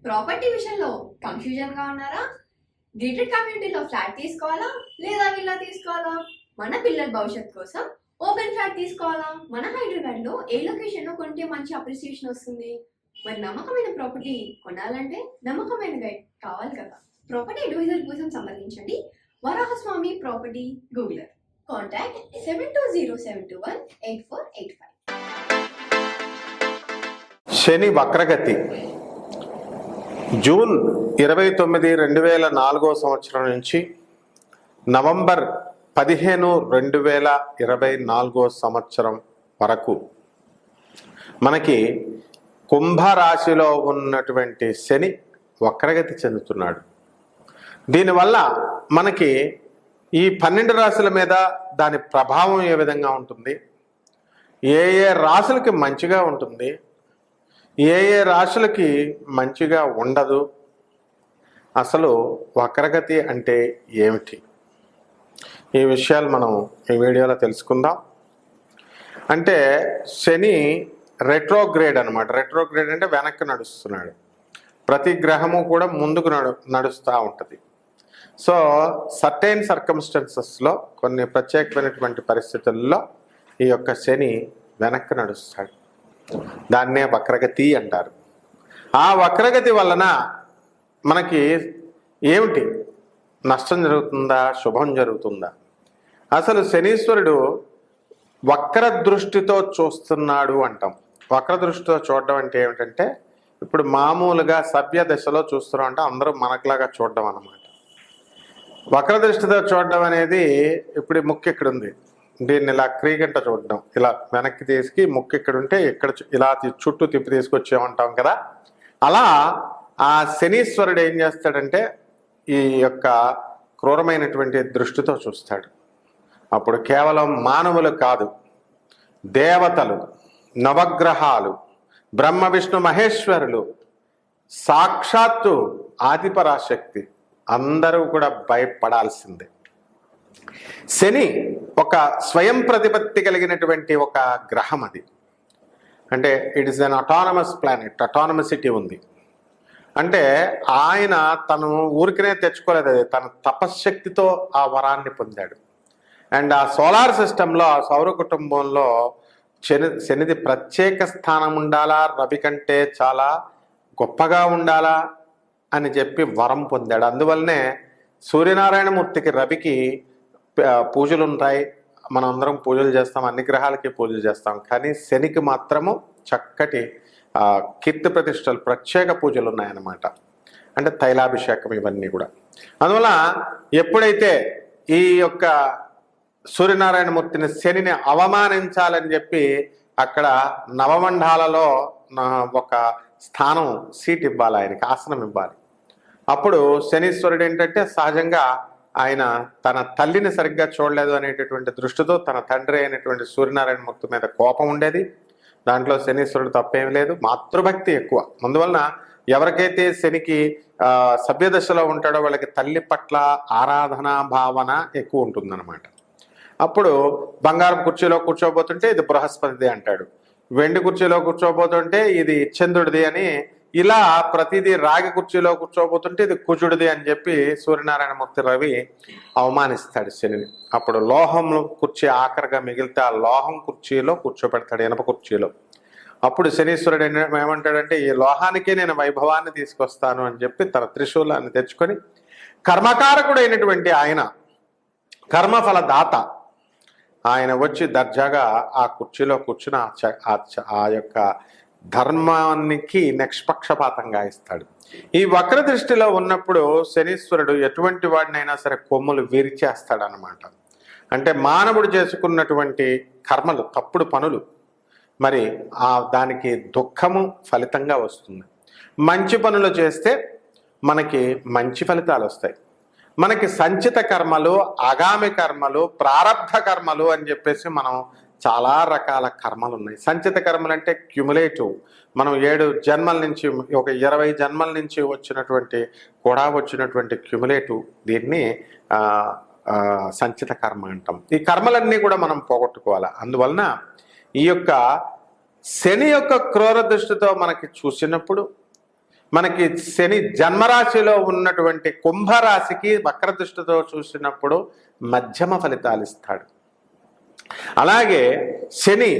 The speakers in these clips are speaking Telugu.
ప్రాపర్టీ విషయంలో కన్ఫ్యూజన్ గా ఉన్నారా? గేటెడ్ కమ్యూనిటీలో ఫ్లాట్ తీసుకోవాలా లేదా విల్లా తీసుకోవాలా? మన పిల్లల భవిష్యత్ కోసం ఓపెన్ ఫ్లాట్ తీసుకోవాలా? మన హైదరాబాద్ లో ఏ లొకేషన్ లో కొంటే మంచి అప్రిసియేషన్ వస్తుంది? మరి నమ్మకమైన ప్రాపర్టీ కొనాలంటే నమ్మకమైన గైడ్ కావాలి కదా. ప్రాపర్టీ అడ్వైజర్ కోసం సంబంధించండి వరాహస్వామి ప్రాపర్టీ గూగులర్. కాంటాక్ట్ 7207218485. శని వక్రగతి జూన్ 29, 2004 సంవత్సరం నుంచి నవంబర్ 15, 2024 సంవత్సరం వరకు మనకి కుంభరాశిలో ఉన్నటువంటి శని వక్రగతి చెందుతున్నాడు. దీనివల్ల మనకి ఈ 12 రాశుల మీద దాని ప్రభావం ఏ విధంగా ఉంటుంది, ఏ ఏ రాశులకి మంచిగా ఉంటుంది, ఏ ఏ రాశులకి మంచిగా ఉండదు, అసలు వక్రగతి అంటే ఏమిటి, ఈ విషయాలు మనం ఈ వీడియోలో తెలుసుకుందాం. అంటే శని రెట్రోగ్రేడ్ అనమాట. రెట్రోగ్రేడ్ అంటే వెనక్కి నడుస్తున్నాడు. ప్రతి గ్రహము కూడా ముందుకు నడుస్తూ ఉంటుంది. సో సర్టైన్ సర్కమ్స్టెన్సెస్లో కొన్ని ప్రత్యేకమైనటువంటి పరిస్థితుల్లో ఈ యొక్క శని వెనక్కి నడుస్తాడు. దాన్నే వక్రగతి అంటారు. ఆ వక్రగతి వలన మనకి ఏమిటి నష్టం జరుగుతుందా, శుభం జరుగుతుందా? అసలు శనీశ్వరుడు వక్ర దృష్టితో చూస్తున్నాడు అంటాం. వక్ర దృష్టితో చూడడం అంటే ఏమిటంటే, ఇప్పుడు మామూలుగా సభ్య దశలో చూస్తున్నాం అంటే అందరూ మనకులాగా చూడడం అన్నమాట. వక్ర దృష్టితో చూడడం అనేది, ఇప్పుడు ముక్కు ఇక్కడ ఉంది, దీన్ని ఇలా క్రీగంట చూడడం, ఇలా వెనక్కి తీసుకు ముక్కు ఇక్కడ ఉంటే ఇక్కడ ఇలా చుట్టూ తిప్పి తీసుకొచ్చామంటాం కదా. అలా ఆ శనీశ్వరుడు ఏం చేస్తాడంటే ఈ యొక్క క్రూరమైనటువంటి దృష్టితో చూస్తాడు. అప్పుడు కేవలం మానవులు కాదు, దేవతలు, నవగ్రహాలు, బ్రహ్మ విష్ణు మహేశ్వరులు, సాక్షాత్తు ఆదిపరాశక్తి అందరూ కూడా భయపడాల్సిందే. శని ఒక స్వయం ప్రతిపత్తి కలిగినటువంటి ఒక గ్రహం. అది అంటే it is an autonomous planet, అటానమసిటీ ఉంది. అంటే ఆయన తను ఊరికనే తెచ్చుకోలేదు, అది తన తపశ్శక్తితో ఆ వరాన్ని పొందాడు. అండ్ ఆ సోలార్ సిస్టంలో, ఆ సౌర కుటుంబంలో శనిది ప్రత్యేక స్థానం ఉండాలా, రవి కంటే చాలా గొప్పగా ఉండాలా అని చెప్పి వరం పొందాడు. అందువల్లనే సూర్యనారాయణమూర్తికి, రవికి పూజలు ఉంటాయి. మనం అందరం పూజలు చేస్తాం, అన్ని గ్రహాలకి పూజలు చేస్తాం. కానీ శనికి మాత్రము చక్కటి కీర్తి ప్రతిష్టలు, ప్రత్యేక పూజలు ఉన్నాయన్నమాట. అంటే తైలాభిషేకం, ఇవన్నీ కూడా. అందువల్ల ఎప్పుడైతే ఈ యొక్క సూర్యనారాయణమూర్తిని, శనిని అవమానించాలని చెప్పి అక్కడ నవమండాలలో ఒక స్థానం, సీట్ ఇవ్వాలి, ఆయనకి ఆసనం ఇవ్వాలి. అప్పుడు శనీశ్వరుడు ఏంటంటే సహజంగా ఆయన తన తల్లిని సరిగ్గా చూడలేదు అనేటటువంటి దృష్టితో తన తండ్రి అయినటువంటి సూర్యనారాయణమూర్తి మీద కోపం ఉండేది. దాంట్లో శనీశ్వరుడు తప్పేం లేదు, మాతృభక్తి ఎక్కువ. అందువలన ఎవరికైతే శనికి సభ్యదశలో ఉంటాడో వాళ్ళకి తల్లి పట్ల ఆరాధనా భావన ఎక్కువ ఉంటుందన్నమాట. అప్పుడు బంగారం కుర్చీలో కూర్చోబోతుంటే ఇది బృహస్పతిది అంటాడు, వెండి కుర్చీలో కూర్చోబోతుంటే ఇది చంద్రుడిది అని, ఇలా ప్రతిదీ రాగి కుర్చీలో కూర్చోబోతుంటే ఇది కుజుడిది అని చెప్పి సూర్యనారాయణమూర్తి రవి అవమానిస్తాడు శనిని. అప్పుడు లోహం కుర్చీ ఆఖరిగా మిగిలితే ఆ లోహం కుర్చీలో కూర్చోబెడతాడు, ఇనప కుర్చీలో. అప్పుడు శనీశ్వరుడు ఏమంటాడంటే, ఈ లోహానికే నేను వైభవాన్ని తీసుకొస్తాను అని చెప్పి తన త్రిశూలాన్ని తెచ్చుకొని, కర్మకారకుడు అయినటువంటి ఆయన, కర్మఫలదాత ఆయన వచ్చి దర్జాగా ఆ కుర్చీలో కూర్చుని ఆ యొక్క ధర్మానికి నిష్పక్షపాతంగా ఇస్తాడు. ఈ వక్ర దృష్టిలో ఉన్నప్పుడు శనీశ్వరుడు ఎటువంటి వాడినైనా సరే కొమ్ములు విరిచేస్తాడనమాట. అంటే మానవుడు చేసుకున్నటువంటి కర్మలు, తప్పుడు పనులు, మరి దానికి దుఃఖము ఫలితంగా వస్తుంది. మంచి పనులు చేస్తే మనకి మంచి ఫలితాలు వస్తాయి. మనకి సంచిత కర్మలు, ఆగామి కర్మలు, ప్రారబ్ధ కర్మలు అని చెప్పేసి మనం చాలా రకాల కర్మలు ఉన్నాయి. సంచిత కర్మలు అంటే క్యుములేటివ్, మనం 7 జన్మల నుంచి, ఒక 20 జన్మల నుంచి వచ్చినటువంటి క్యుములేటివ్, దీన్ని సంచిత కర్మ అంటాం. ఈ కర్మలన్నీ కూడా మనం పోగొట్టుకోవాలి. అందువలన ఈ యొక్క శని యొక్క క్రూర దృష్టితో మనకి చూసినప్పుడు మనకి శని జన్మరాశిలో ఉన్నటువంటి కుంభరాశికి వక్రదృష్టితో చూసినప్పుడు మధ్యమ ఫలితాలు ఇస్తాడు. అలాగే శని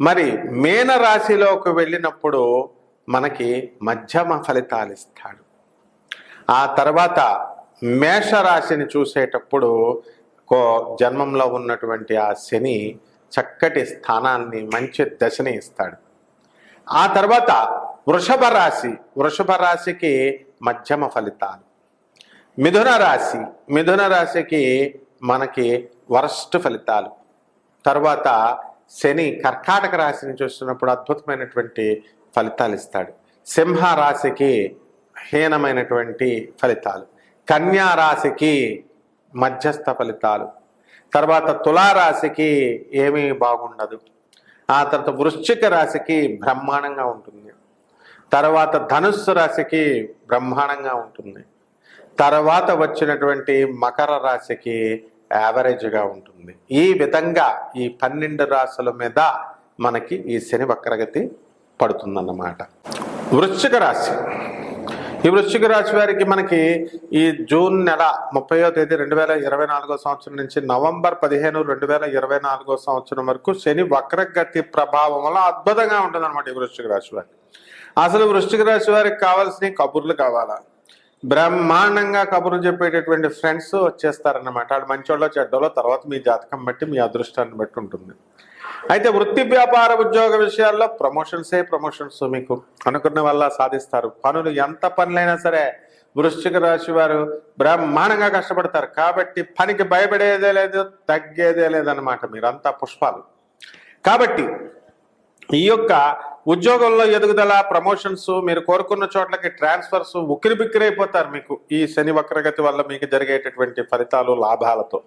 మరి మేన రాశిలోకి వెళ్ళినప్పుడు మనకి మధ్యమ ఫలితాలు ఇస్తాడు. ఆ తర్వాత మేషరాశిని చూసేటప్పుడు జన్మంలో ఉన్నటువంటి ఆ శని చక్కటి స్థానాన్ని మంచి దశని ఇస్తాడు. ఆ తర్వాత వృషభ రాశికి మధ్యమ ఫలితాలు. మిథున రాశికి మనకి వరస్ట్ ఫలితాలు. తర్వాత శని కర్కాటక రాశిని చూస్తున్నప్పుడు అద్భుతమైనటువంటి ఫలితాలు ఇస్తాడు. సింహ రాశికి హీనమైనటువంటి ఫలితాలు. కన్యా రాశికి మధ్యస్థ ఫలితాలు. తర్వాత తులారాశికి ఏమీ బాగుండదు. ఆ తర్వాత వృశ్చిక రాశికి బ్రహ్మాండంగా ఉంటుంది. తర్వాత ధనుస్సు రాశికి బ్రహ్మాండంగా ఉంటుంది. తర్వాత వచ్చినటువంటి మకర రాశికి యావరేజ్గా ఉంటుంది. ఈ విధంగా ఈ 12 రాశుల మీద మనకి ఈ శని వక్రగతి పడుతుందన్నమాట. వృశ్చిక రాశి, ఈ వృశ్చిక రాశి వారికి మనకి ఈ జూన్ నెల 30వ తేదీ 2024 సంవత్సరం నుంచి నవంబర్ 15, 2024 సంవత్సరం వరకు శని వక్రగతి ప్రభావం వల్ల అద్భుతంగా ఉంటుంది అనమాట ఈ వృశ్చిక రాశి వారికి. అసలు వృశ్చిక రాశి వారికి కావాల్సిన కబుర్లు కావాలా, బ్రహ్మాండంగా కబుర్లు చెప్పేటటువంటి ఫ్రెండ్స్ వచ్చేస్తారన్నమాట. వాళ్ళు మంచోళ్ళో చెడ్డోళ్ళో తర్వాత మీ జాతకం బట్టి మీ అదృష్టాన్ని బట్టి ఉంటుంది. అయితే వృత్తి వ్యాపార ఉద్యోగ విషయాల్లో ప్రమోషన్స్ మీకు అనుకున్న వల్ల సాధిస్తారు. పనులు ఎంత పనులైనా సరే వృశ్చిక రాశి వారు బ్రహ్మాండంగా కష్టపడతారు. కాబట్టి పనికి భయపడేదే లేదు, తగ్గేదే లేదన్నమాట. మీరంతా పుష్పాలు. కాబట్టి ఈ యొక్క ఉద్యోగంలో ఎదుగుదల, ప్రమోషన్స్, మీరు కోరుకున్న చోట్లకి ట్రాన్స్ఫర్స్ ఉక్కిరి బిక్కిరైపోతారు మీకు ఈ శని వక్రగతి వల్ల మీకు జరిగేటటువంటి ఫలితాలు, లాభాలతో.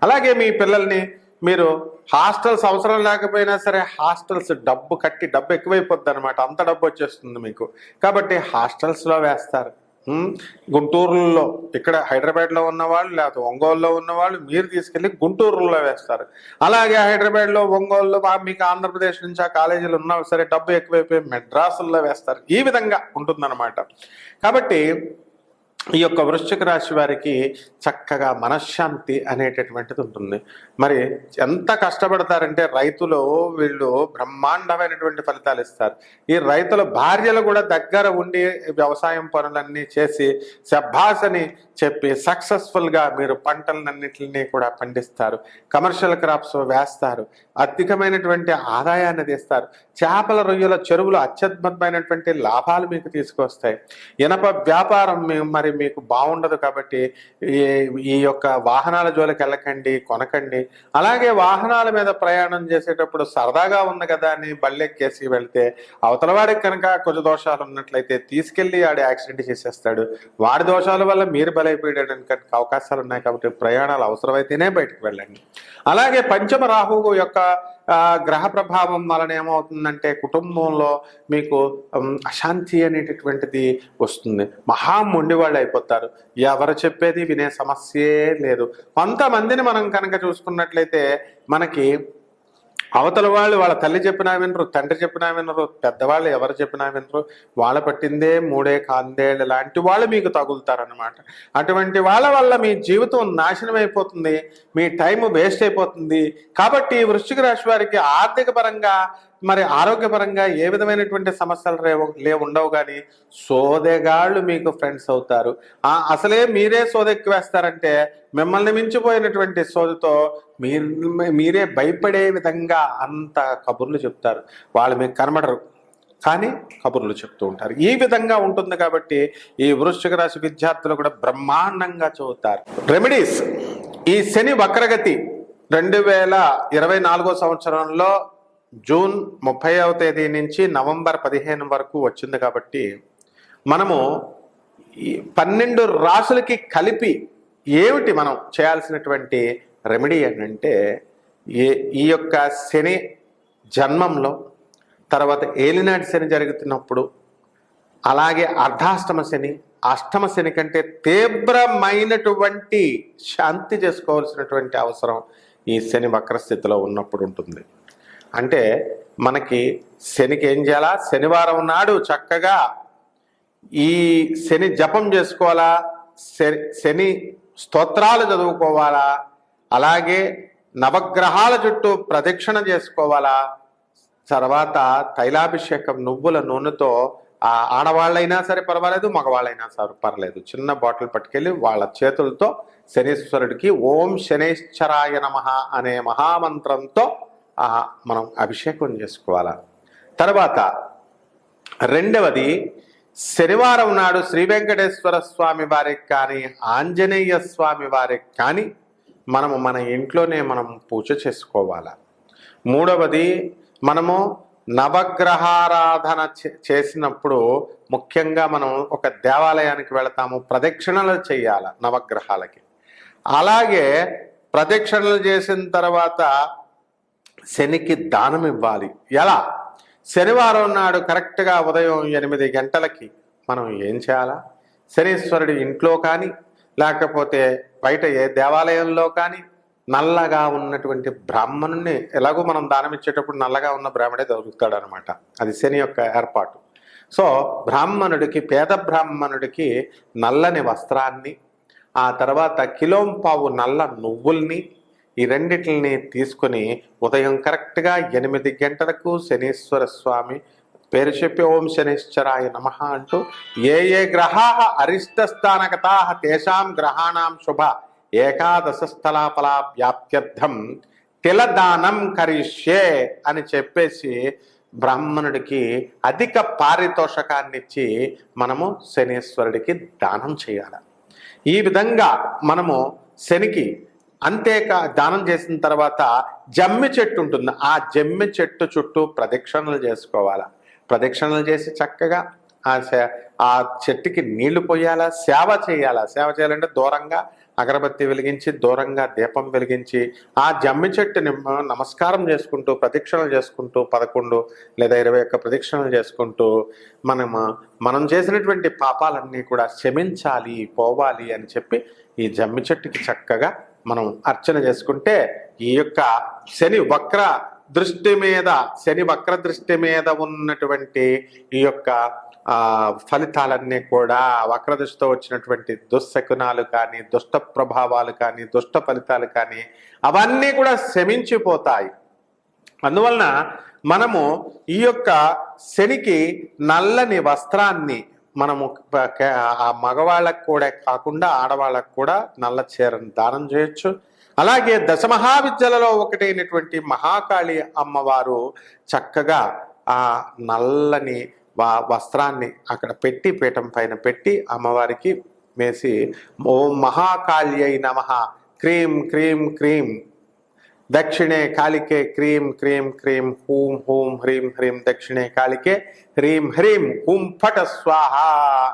అలాగే మీ పిల్లల్ని మీరు హాస్టల్స్ అవసరం లేకపోయినా సరే హాస్టల్స్ డబ్బు కట్టి డబ్బు ఎక్కువైపోద్ది అనమాట. అంత డబ్బు వచ్చేస్తుంది మీకు. కాబట్టి హాస్టల్స్లో వేస్తారు. గుంటూరులో, ఇక్కడ హైదరాబాద్లో ఉన్నవాళ్ళు లేకపోతే ఒంగోలులో ఉన్నవాళ్ళు మీరు తీసుకెళ్ళి గుంటూరులో వేస్తారు. అలాగే హైదరాబాద్లో, ఒంగోలులో మీకు ఆంధ్రప్రదేశ్ నుంచి ఆ కాలేజీలు ఉన్నా సరే డబ్బు ఎక్కువైపోయి మెడ్రాసుల్లో వేస్తారు. ఈ విధంగా ఉంటుందన్నమాట. కాబట్టి ఈ యొక్క వృశ్చిక రాశి వారికి చక్కగా మనశ్శాంతి అనేటటువంటిది ఉంటుంది. మరి ఎంత కష్టపడతారంటే రైతులు వీళ్ళు బ్రహ్మాండమైనటువంటి ఫలితాలు ఇస్తారు. ఈ రైతుల భార్యలు కూడా దగ్గర ఉండి వ్యవసాయం పనులన్నీ చేసి శభాష్ అని చెప్పి సక్సెస్ఫుల్గా మీరు పంటలన్నింటినీ కూడా పండిస్తారు. కమర్షియల్ క్రాప్స్ వేస్తారు. అధికమైనటువంటి ఆదాయాన్ని తీస్తారు. చేపల రొయ్యల చెరువులు అత్యద్భుతమైనటువంటి లాభాలు మీకు తీసుకొస్తాయి. ఇనప వ్యాపారం మరి మీకు బాగుండదు. కాబట్టి ఈ యొక్క వాహనాల జోలికి వెళ్ళకండి, కొనకండి. అలాగే వాహనాల మీద ప్రయాణం చేసేటప్పుడు సరదాగా ఉంది కదా అని బళ్ళెక్కేసి వెళ్తే అవతలవాడికి కనుక కొంచెం దోషాలు ఉన్నట్లయితే తీసుకెళ్లి ఆడి యాక్సిడెంట్ చేసేస్తాడు. వాడి దోషాల వల్ల మీరు బలైపోయడానికి అవకాశాలు ఉన్నాయి. కాబట్టి ప్రయాణాలు అవసరమైతేనే బయటకు వెళ్ళండి. అలాగే పంచమ రాహువు యొక్క గ్రహ ప్రభావం వలన ఏమవుతుందంటే కుటుంబంలో మీకు అశాంతి అనేటటువంటిది వస్తుంది. మొండివాళ్ళు అయిపోతారు. ఎవరు చెప్పేది వినే సమస్యే లేదు. కొంతమందిని మనం కనుక చూసుకున్నట్లయితే మనకి అవతల వాళ్ళు వాళ్ళ తల్లి చెప్పినా వినరు, తండ్రి చెప్పినా వినరు, పెద్దవాళ్ళు ఎవరు చెప్పినా వినరు. వాళ్ళ పట్టిందే మూడే కాందేళ్ళు లాంటి వాళ్ళు మీకు తగులుతారనమాట. అటువంటి వాళ్ళ వల్ల మీ జీవితం నాశనం అయిపోతుంది, మీ టైం వేస్ట్ అయిపోతుంది. కాబట్టి వృశ్చిక రాశి వారికి ఆర్థిక పరంగా మరి ఆరోగ్యపరంగా ఏ విధమైనటువంటి సమస్యలు ఉండవు. కానీ సోదెగాళ్ళు మీకు ఫ్రెండ్స్ అవుతారు. అసలే మీరే సోదెక్కి వేస్తారంటే మిమ్మల్ని మించిపోయినటువంటి సోదుతో మీరే భయపడే విధంగా అంత కబుర్లు చెప్తారు. వాళ్ళు మీకు కనబడరు కానీ కబుర్లు చెప్తూ ఉంటారు. ఈ విధంగా ఉంటుంది. కాబట్టి ఈ వృశ్చిక రాశి విద్యార్థులు కూడా బ్రహ్మాండంగా చదువుతారు. రెమెడీస్, ఈ శని వక్రగతి 2024 సంవత్సరంలో జూన్ 30వ తేదీ నుంచి నవంబర్ 15 వరకు వచ్చింది. కాబట్టి మనము ఈ 12 రాసులకి కలిపి ఏమిటి మనం చేయాల్సినటువంటి రెమెడీ ఏంటంటే, ఈ యొక్క శని జన్మంలో, తర్వాత ఏలినాటి శని జరుగుతున్నప్పుడు, అలాగే అర్ధాష్టమ శని, అష్టమ శని కంటే తీవ్రమైనటువంటి శాంతి చేసుకోవాల్సినటువంటి అవసరం ఈ శని వక్రస్థితిలో ఉన్నప్పుడు ఉంటుంది. అంటే మనకి శనికి ఏం చేయాలా, శనివారం నాడు చక్కగా ఈ శని జపం చేసుకోవాలా, శని స్తోత్రాలు చదువుకోవాలా, అలాగే నవగ్రహాల చుట్టూ ప్రదక్షిణ చేసుకోవాలా, తర్వాత తైలాభిషేకం నువ్వుల నూనెతో ఆడవాళ్ళైనా సరే పర్వాలేదు, మగవాళ్ళైనా సరే పర్లేదు, చిన్న బాటిల్ పట్టుకెళ్ళి వాళ్ళ చేతులతో శనీశ్వరుడికి ఓం శనైశ్చరాయ నమః అనే మహామంత్రంతో మనం అభిషేకం చేసుకోవాలా. తర్వాత రెండవది, శనివారం నాడు శ్రీ వెంకటేశ్వర స్వామి వారికి కానీ ఆంజనేయ స్వామి వారికి కానీ మనము మన ఇంట్లోనే మనం పూజ చేసుకోవాలా. మూడవది, మనము నవగ్రహారాధన చేసినప్పుడు ముఖ్యంగా మనం ఒక దేవాలయానికి వెళతాము, ప్రదక్షిణలు చేయాలి నవగ్రహాలకి. అలాగే ప్రదక్షిణలు చేసిన తర్వాత శనికి దానం ఇవ్వాలి. ఎలా? శనివారం నాడు కరెక్ట్గా ఉదయం 8 గంటలకి మనం ఏం చేయాలా, శనీశ్వరుడి ఇంట్లో కానీ లేకపోతే బయట ఏ దేవాలయంలో కానీ నల్లగా ఉన్నటువంటి బ్రాహ్మణుని, ఎలాగో మనం దానం ఇచ్చేటప్పుడు నల్లగా ఉన్న బ్రాహ్మణే దొరుకుతాడు అనమాట, అది శని యొక్క ఏర్పాటు. సో బ్రాహ్మణుడికి, పేద బ్రాహ్మణుడికి నల్లని వస్త్రాన్ని, ఆ తర్వాత కిలోంపావు నల్ల నువ్వుల్ని, ఈ రెండిటిని తీసుకొని ఉదయం కరెక్ట్గా 8 గంటలకు శనీశ్వర స్వామి పేరు చెప్పి ఓం శనైశ్చరాయ నమః అంటూ ఏ ఏ గ్రహాః అరిష్టస్థానగతాః తేషాం గ్రహాణాం శుభ ఏకాదశ స్థలాఫలా వ్యాప్త్యర్థం తిలదానం కరిష్యే అని చెప్పేసి బ్రాహ్మణుడికి అధిక పారితోషకాన్ని ఇచ్చి మనము శనీశ్వరుడికి దానం చేయాలి. ఈ విధంగా మనము శనికి దానం చేసిన తర్వాత జమ్మి చెట్టు ఉంటుంది, ఆ జమ్మి చెట్టు చుట్టూ ప్రదక్షిణలు చేసుకోవాలా. ప్రదక్షిణలు చేసి చక్కగా ఆ చెట్టుకి నీళ్లు పోయాలా, సేవ చేయాలా. సేవ చేయాలంటే దూరంగా అగరబత్తి వెలిగించి, దూరంగా దీపం వెలిగించి, ఆ జమ్మి చెట్టుని నమస్కారం చేసుకుంటూ ప్రదక్షిణలు చేసుకుంటూ 11 లేదా 21 ప్రదక్షిణలు చేసుకుంటూ మనం చేసినటువంటి పాపాలన్నీ కూడా క్షమించాలి, పోవాలి అని చెప్పి ఈ జమ్మి చెట్టుకి చక్కగా మనం అర్చన చేసుకుంటే ఈ యొక్క శని వక్ర దృష్టి మీద ఉన్నటువంటి ఈ యొక్క ఫలితాలన్నీ కూడా, వక్ర దృష్టితో వచ్చినటువంటి దుశ్శకునాలు కానీ, దుష్ట ప్రభావాలు కానీ, దుష్ట ఫలితాలు కానీ అవన్నీ కూడా శమించిపోతాయి. అందువలన మనము ఈ యొక్క శనికి నల్లని వస్త్రాన్ని మనము ఆ మగవాళ్ళకు కూడా కాకుండా ఆడవాళ్ళకు కూడా నల్ల చీరను దానం చేయొచ్చు. అలాగే దశమహావిద్యలలో ఒకటైనటువంటి మహాకాళి అమ్మవారు చక్కగా ఆ నల్లని వస్త్రాన్ని అక్కడ పెట్టి, పీఠం పైన పెట్టి అమ్మవారికి వేసి ఓం మహాకాళ్యై నమః క్రీం క్రీం క్రీం దక్షిణే కాళికే క్రీం క్రీం క్రీం హూం హూం హ్రీం హ్రీం దక్షిణే కాళికే హ్రీం హ్రీం హూం ఫట స్వాహ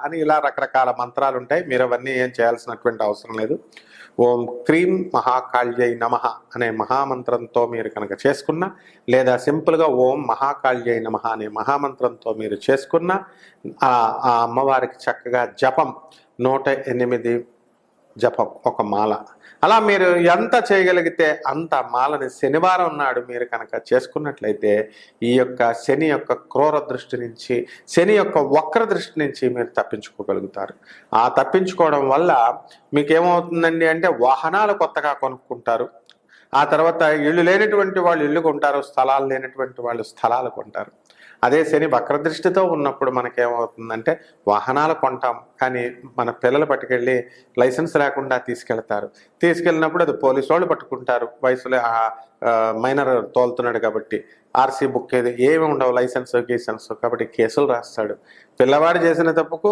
అని ఇలా రకరకాల మంత్రాలు ఉంటాయి. మీరు అవన్నీ ఏం చేయాల్సినటువంటి అవసరం లేదు. ఓం క్రీం మహాకాళ్యై నమః అనే మహామంత్రంతో మీరు కనుక చేసుకున్నా, లేదా సింపుల్గా ఓం మహాకాళ్యై నమః అనే మహామంత్రంతో మీరు చేసుకున్నా ఆ అమ్మవారికి చక్కగా జపం 108 జపం, ఒక మాల, అలా మీరు ఎంత చేయగలిగితే అంత మాలని శనివారం నాడు మీరు కనుక చేసుకున్నట్లయితే ఈ యొక్క శని యొక్క క్రూర దృష్టి నుంచి, శని యొక్క వక్ర దృష్టి నుంచి మీరు తప్పించుకోగలుగుతారు. ఆ తప్పించుకోవడం వల్ల మీకేమవుతుందండి అంటే వాహనాలు కొత్తగా కొనుక్కుంటారు, ఆ తర్వాత ఇల్లు లేనటువంటి వాళ్ళు ఇల్లు కొంటారు, స్థలాలు లేనటువంటి వాళ్ళు స్థలాలు కొంటారు. అదే శని వక్రదృష్టితో ఉన్నప్పుడు మనకేమవుతుందంటే వాహనాలు కొంటాం, కానీ మన పిల్లలు పట్టుకెళ్ళి లైసెన్స్ లేకుండా తీసుకెళ్ళినప్పుడు అది పోలీసు వాళ్ళు పట్టుకుంటారు. వయసులో మైనర్ తోలుతున్నాడు కాబట్టి ఆర్సీ బుక్ ఏమి ఉండవు, లైసెన్స్ గీసెన్స్, కాబట్టి కేసులు రాస్తాడు. పిల్లవాడు చేసిన తప్పుకు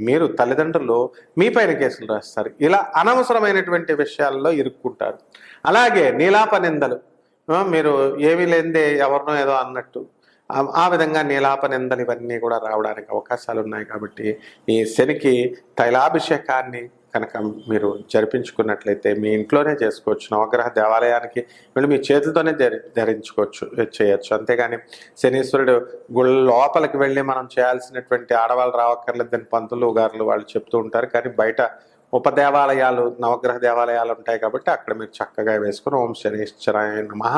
మీరు తల్లిదండ్రులు మీ పైన కేసులు రాస్తారు. ఇలా అనవసరమైనటువంటి విషయాల్లో ఇరుక్కుంటారు. అలాగే నీలాప నిందలు, మీరు ఏమీ లేనిదే ఎవరినో ఏదో అన్నట్టు, ఆ విధంగా నీలాప నిందలు ఇవన్నీ కూడా రావడానికి అవకాశాలు ఉన్నాయి. కాబట్టి ఈ శనికి తైలాభిషేకాన్ని కనుక మీరు జరిపించుకున్నట్లయితే మీ ఇంట్లోనే చేసుకోవచ్చు. నవగ్రహ దేవాలయానికి వెళ్ళి మీ చేతులతోనే చేయొచ్చు. అంతేగాని శనీశ్వరుడు గుళ్ళ లోపలికి వెళ్ళి మనం చేయాల్సినటువంటి ఆడవాళ్ళు రావక్కర్లేదని పంతులు గారులు వాళ్ళు చెప్తూ ఉంటారు. కానీ బయట ఉపదేవాలయాలు, నవగ్రహ దేవాలయాలు ఉంటాయి కాబట్టి అక్కడ మీరు చక్కగా వేసుకుని ఓం శనైశ్చరాయ నమః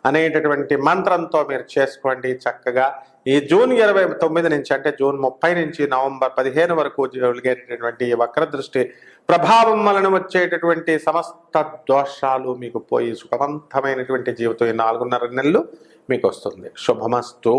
అనేటటువంటి మంత్రంతో మీరు చేసుకోండి. చక్కగా ఈ జూన్ 29 నుంచి అంటే జూన్ 30 నుంచి నవంబర్ 15 వరకు జరిగేటటువంటి ఈ వక్ర దృష్టి ప్రభావం వలన వచ్చేటటువంటి సమస్త దోషాలు మీకు పోయి సుఖవంతమైనటువంటి జీవితం ఈ 4.5 నెలలు మీకు వస్తుంది. శుభమస్తు.